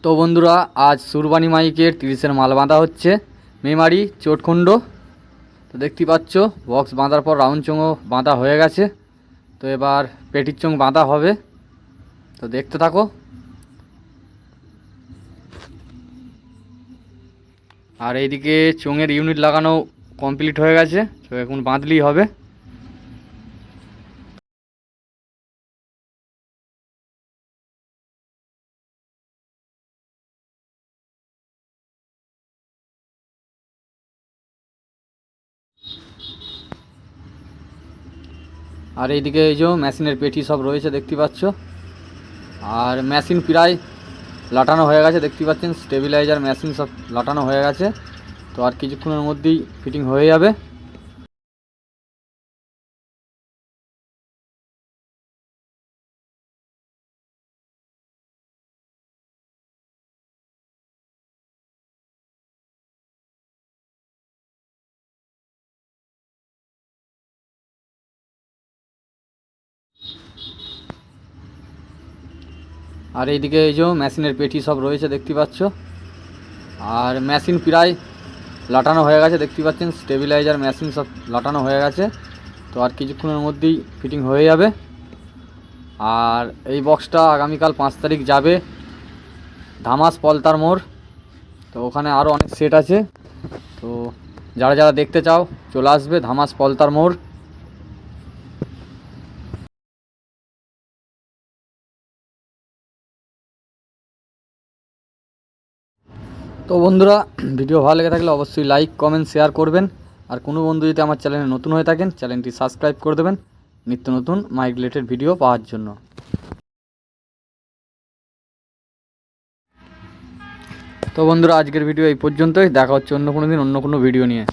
তো বন্ধুরা, আজ সুরবানি মাইকের 30-এর মাল বাঁধা হচ্ছে মেমারি চোটকুণ্ড। তো দেখতেই পাচ্ছ বক্স বাঁধার পর রাউন্ড চোঙও বাঁধা হয়ে গেছে। তো এবার পেটির চোঙ বাঁধা হবে, তো দেখতে থাকো। আর এইদিকে চোঙের ইউনিট লাগানো কমপ্লিট হয়ে গেছে, তো এখন বাঁধলেই হবে। আর এইদিকে এই যে মেশিনের পেটি সব রয়েছে দেখতে পাচ্ছ। আর মেশিন প্রায় লাটানো হয়ে গেছে, দেখতে পাচ্ছেন স্টেবিলাইজার মেশিন সব লাটানো হয়ে গেছে। তো আর কিছুক্ষণের মধ্যেই ফিটিং হয়ে যাবে। আর এইদিকে এই যে মেশিনের পেটি সব রয়েছে দেখতে পাচ্ছ। আর মেশিন প্রায় লাটানো হয়ে গেছে, দেখতে পাচ্ছেন স্টেবিলাইজার মেশিন সব লাটানো হয়ে গেছে। তো আর কিছুক্ষণের মধ্যেই ফিটিং হয়ে যাবে। আর এই বক্সটা আগামীকাল 5 তারিখ যাবে ধামাস পলতার মোড়। তো ওখানে আরও অনেক সেট আছে, তো যারা যারা দেখতে চাও চলে আসবে ধামাস পলতার মোড়। তো বন্ধুরা, ভিডিও ভালো লেগে থাকলে অবশ্যই লাইক কমেন্ট শেয়ার করবেন। আর কোনো বন্ধু যদি আমার চ্যানেলে নতুন হয়ে থাকেন চ্যানেলটি সাবস্ক্রাইব করে দেবেন নিত্য নতুন মাইক রিলেটেড ভিডিও পাওয়ার জন্য। তো বন্ধুরা, আজকের ভিডিও এই পর্যন্তই। দেখা হচ্ছে অন্য কোনো দিন অন্য কোনো ভিডিও নিয়ে।